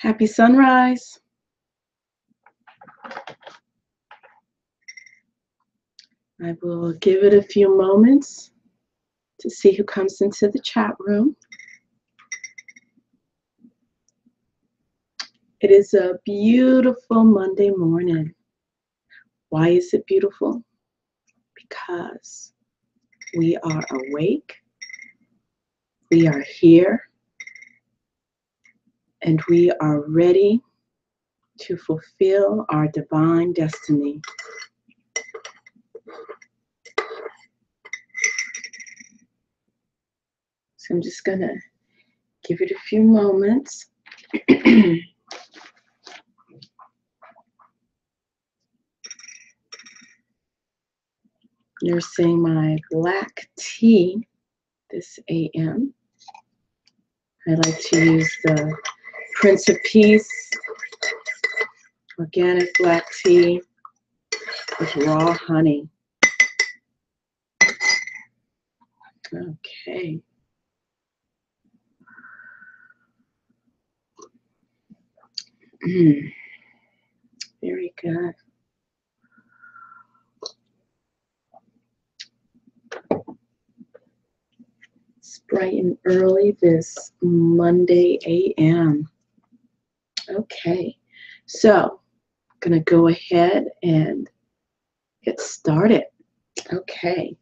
Happy sunrise. I will give it a few moments to see who comes into the chat room. It is a beautiful Monday morning. Why is it beautiful? Because we are awake, we are here, and we are ready to fulfill our divine destiny. So I'm just gonna give it a few moments. Nursing my black tea this AM. I like to use the Prince of Peace organic black tea with raw honey. Okay. Very good. It's bright and early this Monday AM. Okay, so I'm gonna go ahead and get started. Okay.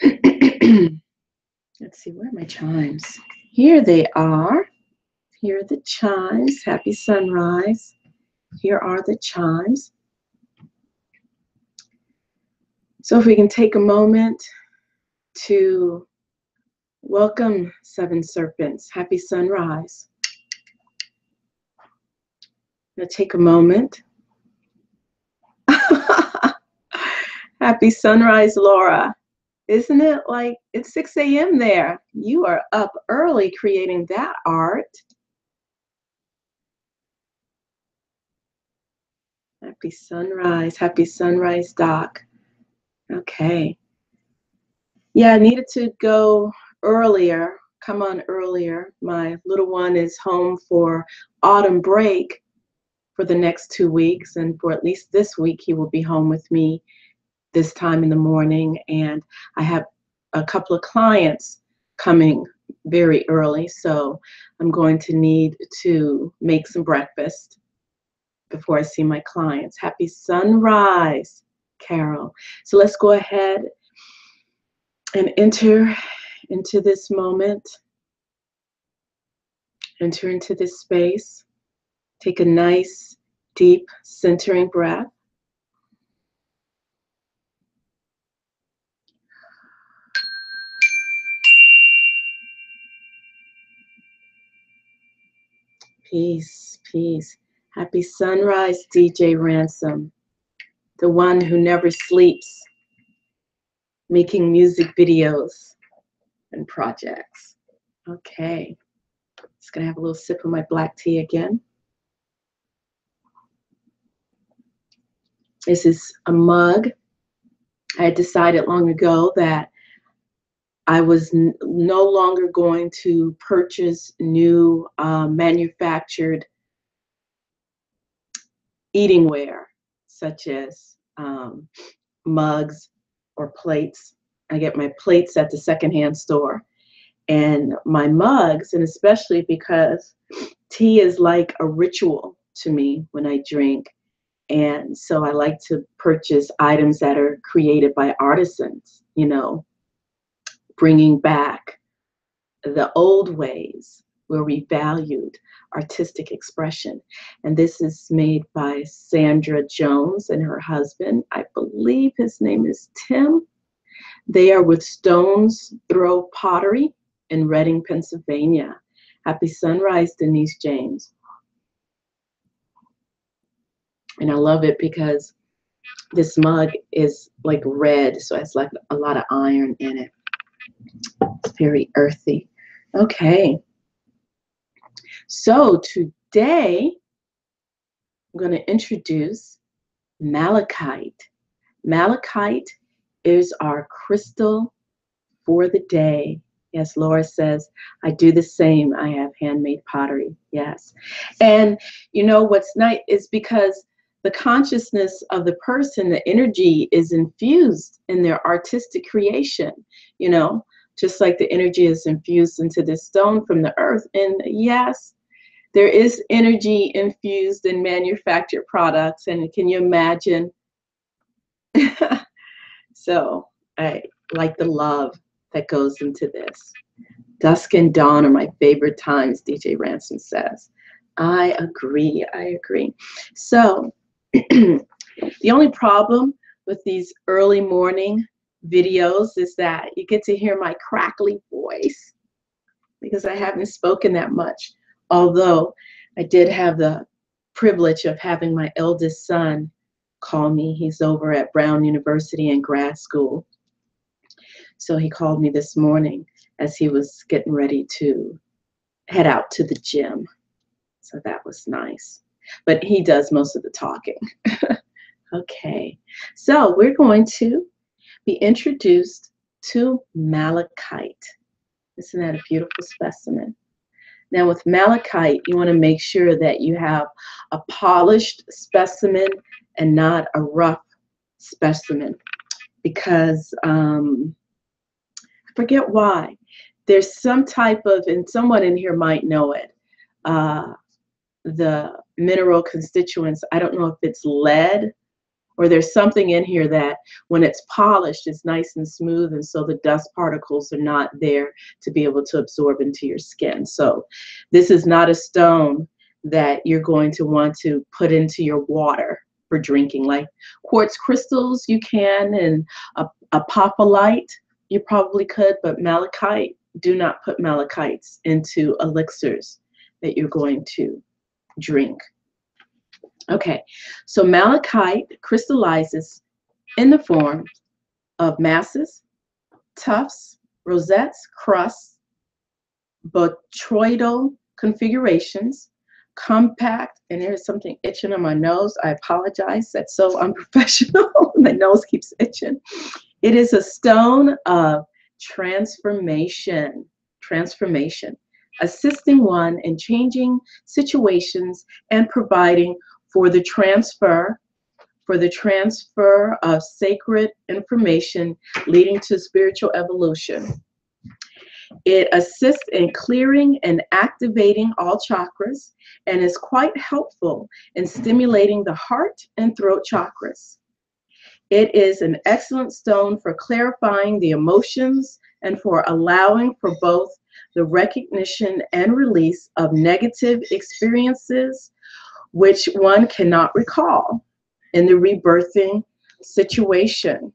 Let's see, where are my chimes? Here they are. Here are the chimes. Happy sunrise. Here are the chimes. So if we can take a moment to welcome Seven Serpents. Happy sunrise. I'm going to take a moment. Happy sunrise, Laura. Isn't it like it's 6 AM there? You are up early creating that art. Happy sunrise, Doc. Okay. Yeah, I needed to go earlier, come on earlier. My little one is home for autumn break for the next 2 weeks, and for at least this week, he will be home with me this time in the morning. And I have a couple of clients coming very early, so I'm going to need to make some breakfast before I see my clients. Happy sunrise, Carol. So let's go ahead and enter into this moment, enter into this space. Take a nice, deep, centering breath. Peace, peace. Happy sunrise, DJ Ransom, the one who never sleeps, making music videos and projects. Okay, just gonna have a little sip of my black tea again. This is a mug. I had decided long ago that I was no longer going to purchase new manufactured eating ware, such as mugs or plates. I get my plates at the secondhand store. And my mugs, and especially because tea is like a ritual to me when I drink. And so I like to purchase items that are created by artisans, you know, bringing back the old ways where we valued artistic expression. And this is made by Sandra Jones and her husband. I believe his name is Tim. They are with Stone's Throw Pottery in Reading, Pennsylvania. Happy sunrise, Denise James. And I love it because this mug is like red, so it's like a lot of iron in it. It's very earthy. Okay. So today, I'm going to introduce malachite. Malachite is our crystal for the day. Yes, Laura says, I do the same. I have handmade pottery. Yes. And you know what's nice is because the consciousness of the person, the energy is infused in their artistic creation, you know, just like the energy is infused into this stone from the earth. And yes, there is energy infused in manufactured products. And can you imagine? So I like the love that goes into this. Dusk and dawn are my favorite times, DJ Ransom says. I agree. I agree. So the only problem with these early morning videos is that you get to hear my crackly voice because I haven't spoken that much. Although I did have the privilege of having my eldest son call me. He's over at Brown University in grad school. So he called me this morning as he was getting ready to head out to the gym. So that was nice. But he does most of the talking. Okay. So we're going to be introduced to malachite. Isn't that a beautiful specimen? Now with malachite, you want to make sure that you have a polished specimen and not a rough specimen because I forget why. There's some type of, and someone in here might know it, the mineral constituents. I don't know if it's lead or there's something in here that when it's polished, it's nice and smooth, and so the dust particles are not there to be able to absorb into your skin. So this is not a stone that you're going to want to put into your water for drinking. Like quartz crystals, you can, and a apophyllite, you probably could, but malachite, do not put malachites into elixirs that you're going to drink. Okay, so malachite crystallizes in the form of masses, tufts, rosettes, crusts, botryoidal configurations, compact, and there's something itching on my nose. I apologize. That's so unprofessional. My nose keeps itching. It is a stone of transformation, assisting one in changing situations and providing for the transfer of sacred information leading to spiritual evolution. It assists in clearing and activating all chakras and is quite helpful in stimulating the heart and throat chakras. It is an excellent stone for clarifying the emotions and for allowing for both the recognition and release of negative experiences which one cannot recall in the rebirthing situation.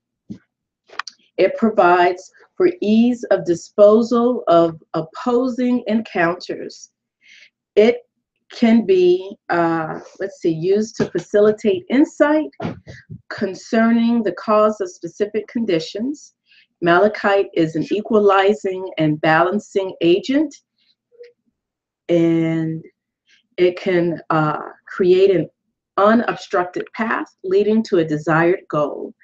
It provides for ease of disposal of opposing encounters. It can be, used to facilitate insight concerning the cause of specific conditions. Malachite is an equalizing and balancing agent, and it can create an unobstructed path leading to a desired goal.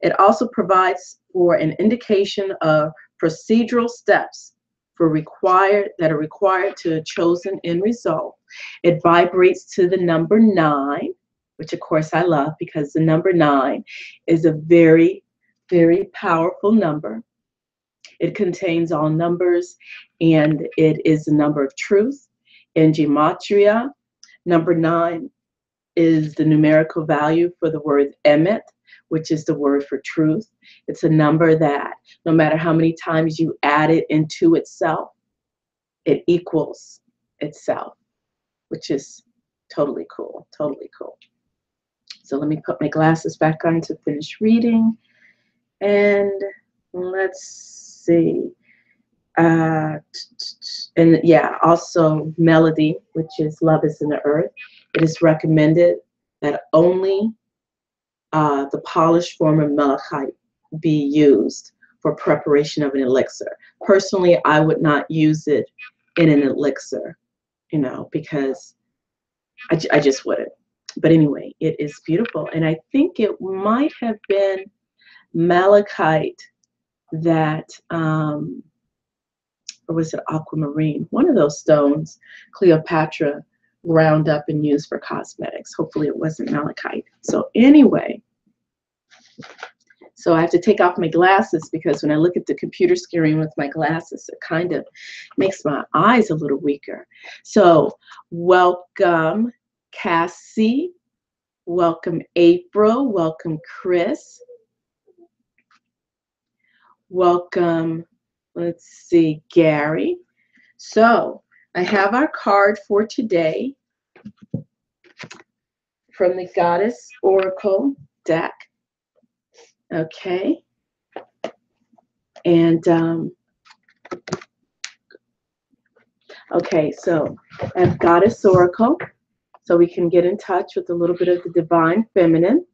It also provides for an indication of procedural steps that are required to a chosen end result. It vibrates to the number 9, which of course I love because the number 9 is a very, very powerful number. It contains all numbers, and it is the number of truth. In gematria, number 9 is the numerical value for the word emet, which is the word for truth. It's a number that no matter how many times you add it into itself, it equals itself, which is totally cool, totally cool. So let me put my glasses back on to finish reading. And let's see. And yeah, also melody, which is love is in the earth. It is recommended that only the polished form of malachite be used for preparation of an elixir. Personally, I would not use it in an elixir, you know, because I just wouldn't. But anyway, it is beautiful. And I think it might have been malachite that or was it aquamarine? One of those stones Cleopatra ground up and used for cosmetics. Hopefully it wasn't malachite. So anyway, so I have to take off my glasses because when I look at the computer screen with my glasses, it kind of makes my eyes a little weaker. So welcome, Cassie. Welcome, April. Welcome, Chris. Welcome, let's see, Gary. So I have our card for today from the Goddess Oracle deck. Okay. And okay, so I have Goddess Oracle, so we can get in touch with a little bit of the Divine Feminine,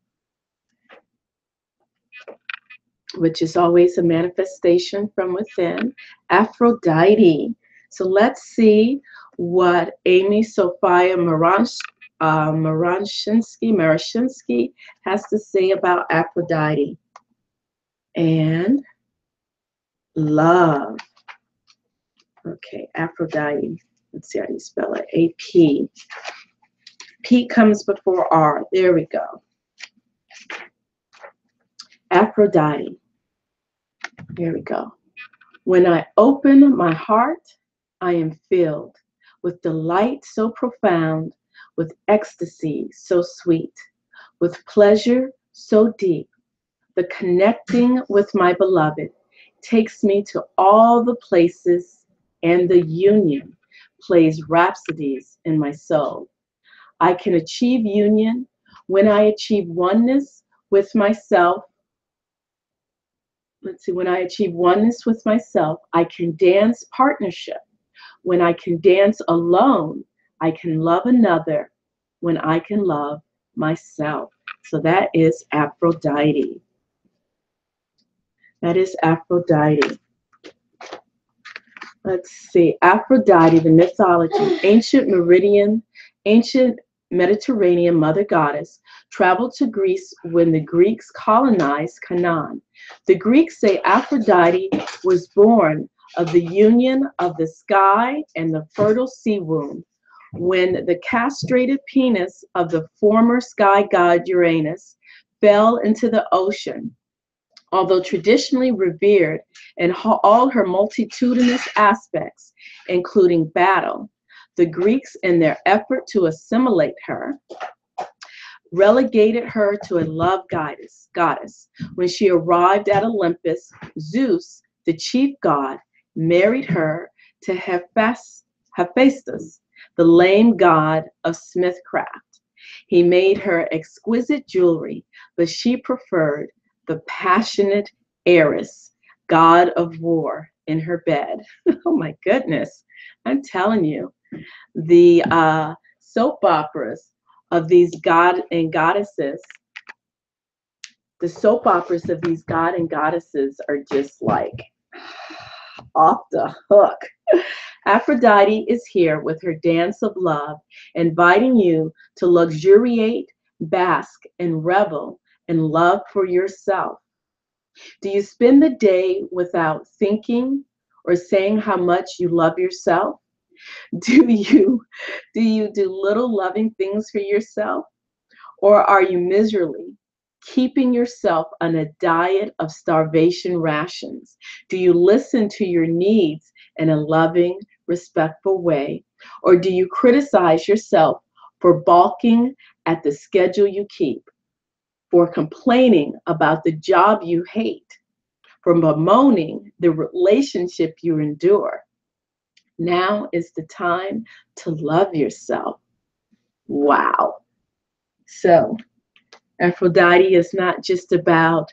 which is always a manifestation from within. Aphrodite. So let's see what Amy Sophia Marashinsky has to say about Aphrodite. And love. Okay, Aphrodite. Let's see how you spell it. A-P. P comes before R. There we go. Aphrodite. Here we go. When I open my heart, I am filled with delight so profound, with ecstasy so sweet, with pleasure so deep. The connecting with my beloved takes me to all the places, and the union plays rhapsodies in my soul. I can achieve union when I achieve oneness with myself. Let's see, when I achieve oneness with myself, I can dance partnership. When I can dance alone, I can love another. When I can love myself. So that is Aphrodite. That is Aphrodite. Let's see, Aphrodite, the mythology, ancient Mediterranean mother goddess, traveled to Greece when the Greeks colonized Canaan. The Greeks say Aphrodite was born of the union of the sky and the fertile sea womb. When the castrated penis of the former sky god Uranus fell into the ocean, although traditionally revered in all her multitudinous aspects, including battle, the Greeks, in their effort to assimilate her, relegated her to a love goddess. When she arrived at Olympus, Zeus, the chief god, married her to Hephaestus, the lame god of smithcraft. He made her exquisite jewelry, but she preferred the passionate Eris, god of war, in her bed. Oh my goodness, I'm telling you, the soap operas of these god and goddesses, the soap operas of these god and goddesses are just like off the hook. Aphrodite is here with her dance of love, inviting you to luxuriate, bask, and revel in love for yourself. Do you spend the day without thinking or saying how much you love yourself? Do you do little loving things for yourself? Or are you miserably keeping yourself on a diet of starvation rations? Do you listen to your needs in a loving, respectful way? Or do you criticize yourself for balking at the schedule you keep, for complaining about the job you hate, for bemoaning the relationship you endure? Now is the time to love yourself. Wow. So Aphrodite is not just about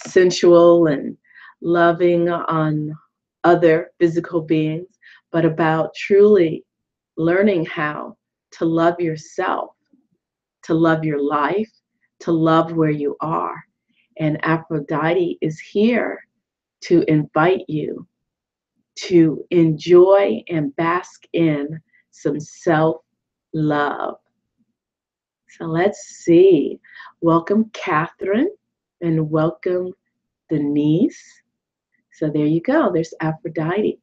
sensual and loving on other physical beings, but about truly learning how to love yourself, to love your life, to love where you are. And Aphrodite is here to invite you to enjoy and bask in some self-love. So let's see. Welcome, Catherine, and welcome, Denise. So there you go. There's Aphrodite.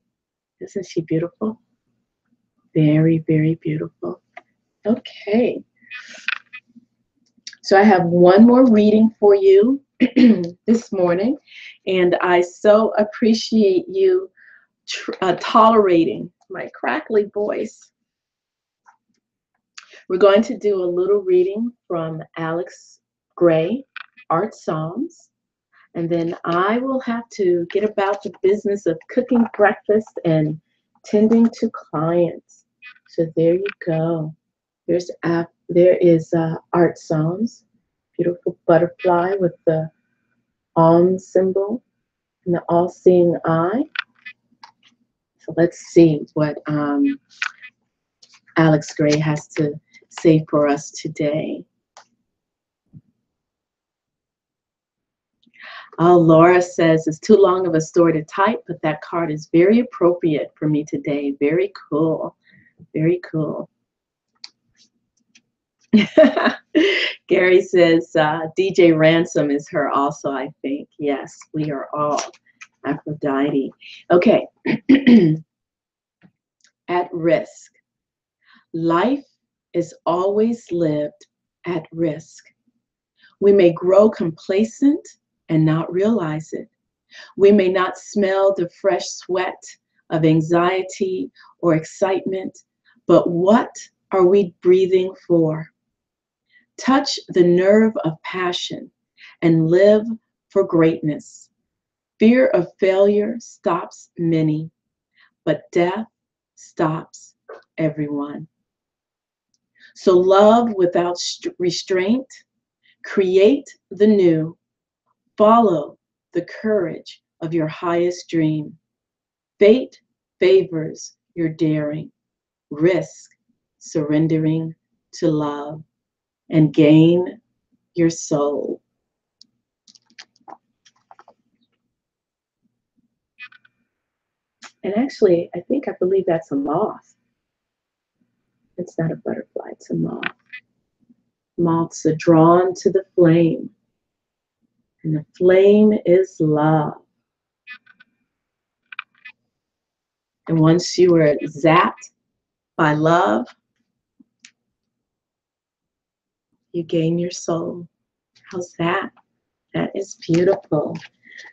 Isn't she beautiful? Very, very beautiful. Okay. So I have one more reading for you this morning, and I so appreciate you tolerating my crackly voice. We're going to do a little reading from Alex Gray, Art Psalms, and then I will have to get about the business of cooking breakfast and tending to clients. So there you go. There is Art Psalms, beautiful butterfly with the symbol and the all-seeing eye. So let's see what Alex Gray has to say for us today. Oh, Laura says, it's too long of a story to type, but that card is very appropriate for me today. Very cool. Very cool. Gary says, DJ Ransom is her also, I think. Yes, we are all Aphrodite. Okay. At risk. Life is always lived at risk. We may grow complacent and not realize it. We may not smell the fresh sweat of anxiety or excitement, but what are we breathing for? Touch the nerve of passion and live for greatness. Fear of failure stops many, but death stops everyone. So love without restraint, create the new, follow the courage of your highest dream. Fate favors your daring, risk surrendering to love, and gain your soul. And actually, I believe that's a moth. It's not a butterfly, it's a moth. Moths are drawn to the flame, and the flame is love. And once you are zapped by love, you gain your soul. How's that? That is beautiful.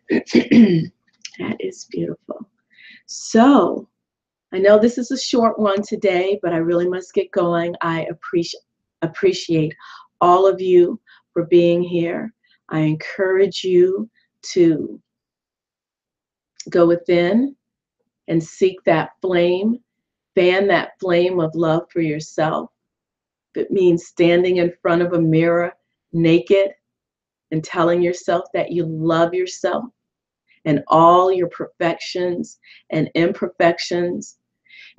That is beautiful. So, I know this is a short one today, but I really must get going. I appreciate all of you for being here. I encourage you to go within and seek that flame, fan that flame of love for yourself. If it means standing in front of a mirror naked and telling yourself that you love yourself and all your perfections and imperfections.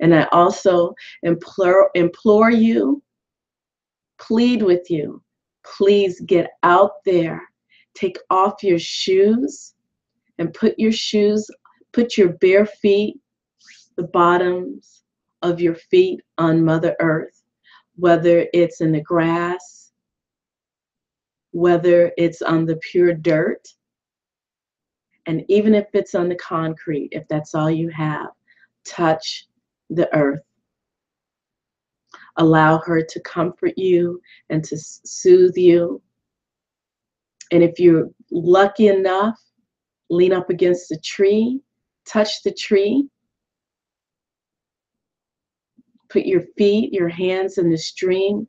And I also implore you, plead with you, please get out there, take off your shoes and put your bare feet, the bottoms of your feet on Mother Earth, whether it's in the grass, whether it's on the pure dirt, and even if it's on the concrete, if that's all you have, touch the earth. Allow her to comfort you and to soothe you. And if you're lucky enough, lean up against a tree, touch the tree, put your feet, your hands in the stream,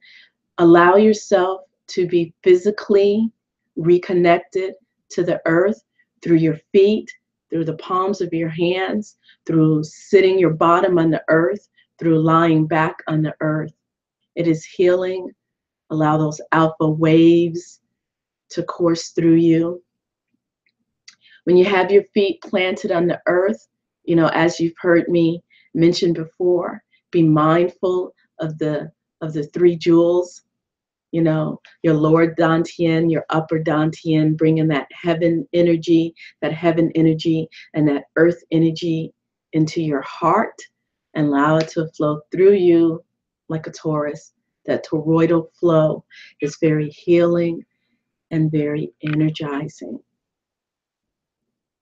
allow yourself to be physically reconnected to the earth through your feet, through the palms of your hands, through sitting your bottom on the earth, through lying back on the earth. It is healing. Allow those alpha waves to course through you. When you have your feet planted on the earth, you know, as you've heard me mention before, be mindful of the three jewels. You know, your lower dantian, your upper dantian, bringing that heaven energy, and that earth energy into your heart, and allow it to flow through you like a torus. That toroidal flow is very healing and very energizing.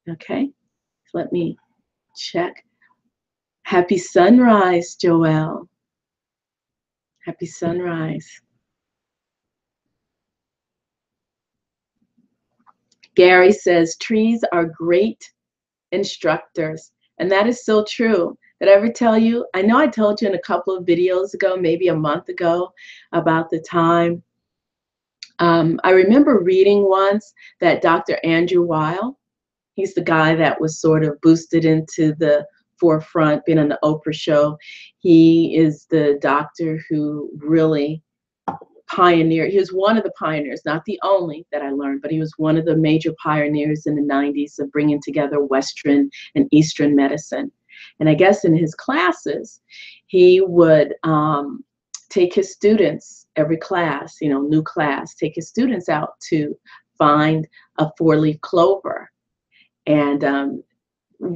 Okay, so let me check. Happy sunrise, Joelle. Happy sunrise. Gary says, trees are great instructors. And that is so true. Did I ever tell you? I know I told you in a couple of videos ago, maybe a month ago, about the time. I remember reading once that Dr. Andrew Weil, he's the guy that was sort of boosted into the forefront, being on the Oprah show. He is the doctor who really pioneered. He was one of the pioneers, not the only that I learned, but he was one of the major pioneers in the 90s of bringing together Western and Eastern medicine. And I guess in his classes, he would take his students, every class, you know, new class, take his students out to find a four-leaf clover. And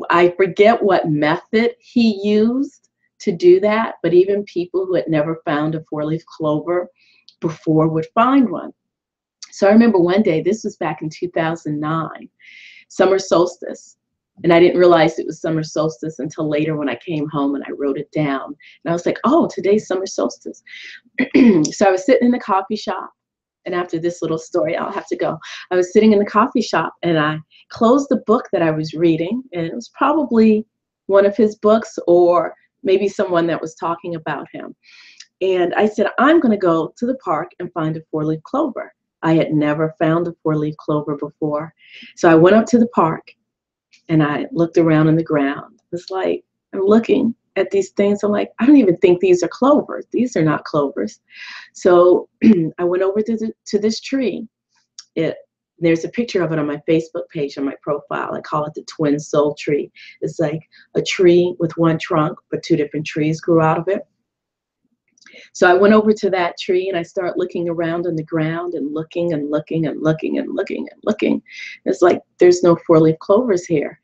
I forget what method he used to do that, but even people who had never found a four-leaf clover before would find one. So I remember one day, this was back in 2009, summer solstice. And I didn't realize it was summer solstice until later when I came home and I wrote it down. And I was like, oh, today's summer solstice. So I was sitting in the coffee shop. And after this little story, I'll have to go. I was sitting in the coffee shop and I closed the book that I was reading. And it was probably one of his books or maybe someone that was talking about him. And I said, I'm going to go to the park and find a four-leaf clover. I had never found a four-leaf clover before. So I went up to the park and I looked around on the ground. It's like, I'm looking at these things. I'm like, I don't even think these are clovers. These are not clovers. So I went over to this tree. There's a picture of it on my Facebook page on my profile. I call it the twin soul tree. It's like a tree with one trunk, but two different trees grew out of it. So I went over to that tree and I started looking around on the ground and looking and looking and looking and looking and looking. It's like, there's no four-leaf clovers here.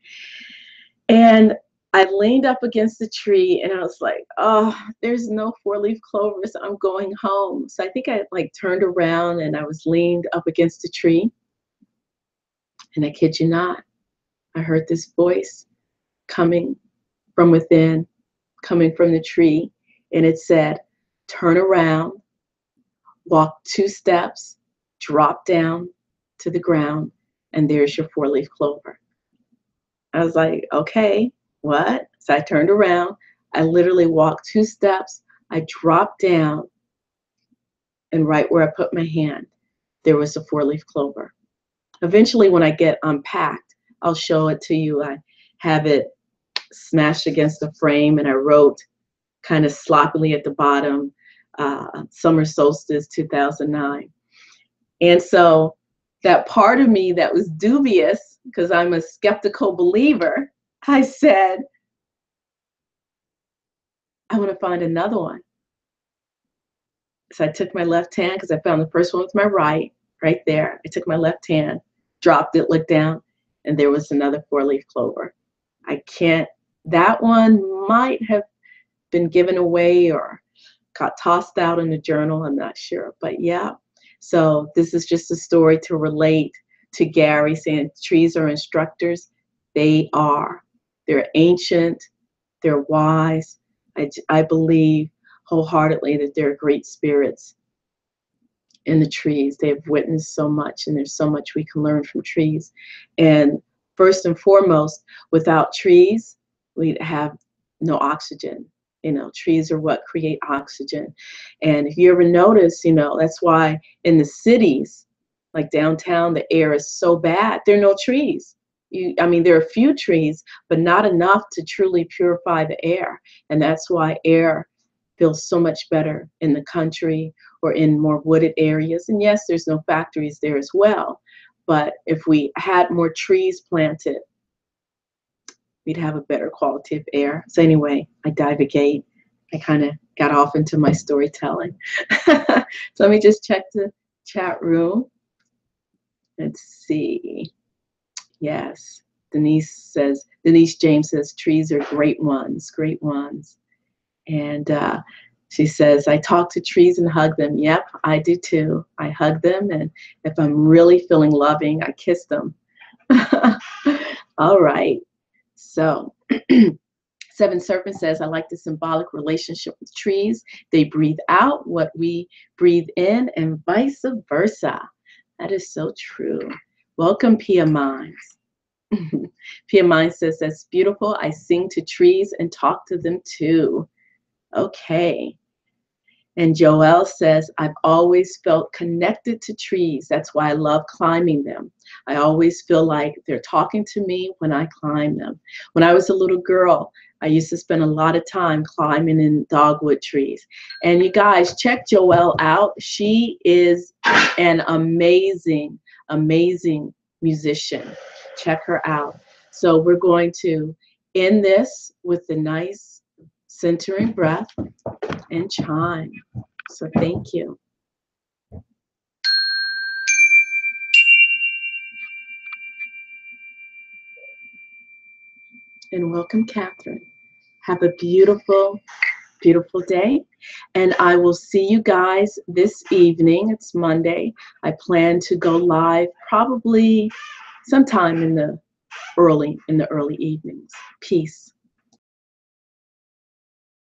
And I leaned up against the tree and I was like, oh, there's no four-leaf clovers. I'm going home. So I think I like turned around and I was leaned up against the tree. And I kid you not, I heard this voice coming from within, coming from the tree. And it said, turn around, walk 2 steps, drop down to the ground, and there's your four-leaf clover. I was like, okay, what? So I turned around. I literally walked 2 steps. I dropped down, and right where I put my hand, there was a four-leaf clover. Eventually, when I get unpacked, I'll show it to you. I have it smashed against the frame, and I wrote kind of sloppily at the bottom, summer solstice 2009. And so that part of me that was dubious, because I'm a skeptical believer, I said, I want to find another one. So I took my left hand, because I found the first one with my right there. I took my left hand, dropped it, looked down, and there was another four-leaf clover. That one might have been given away or got tossed out in the journal, I'm not sure, but yeah. So this is just a story to relate to Gary saying trees are instructors. They are. They're ancient, they're wise. I believe wholeheartedly that they're great spirits in the trees. They have witnessed so much, and there's so much we can learn from trees. And first and foremost, without trees, we'd have no oxygen. You know, trees are what create oxygen. And if you ever notice, you know, that's why in the cities, like downtown, the air is so bad. There are no trees. I mean, there are a few trees, but not enough to truly purify the air. And that's why air feels so much better in the country or in more wooded areas. And yes, there's no factories there as well. But if we had more trees planted, we'd have a better quality of air. So anyway, I divagate. I kind of got off into my storytelling. So let me just check the chat room. Let's see. Yes, Denise James says, trees are great ones, great ones. And she says, I talk to trees and hug them. Yep, I do too. I hug them, and if I'm really feeling loving, I kiss them. All right. So Seven Serpent says, I like the symbolic relationship with trees. They breathe out what we breathe in and vice versa. That is so true. Welcome, Pia Minds. Pia Mind says, that's beautiful. I sing to trees and talk to them too. Okay. And Joelle says, I've always felt connected to trees. That's why I love climbing them. I always feel like they're talking to me when I climb them. When I was a little girl, I used to spend a lot of time climbing in dogwood trees. And you guys, check Joelle out. She is an amazing, amazing musician. Check her out. So we're going to end this with the nice centering breath and chime. So thank you. And welcome, Catherine. Have a beautiful, beautiful day. And I will see you guys this evening. It's Monday. I plan to go live probably sometime in the early evenings. Peace.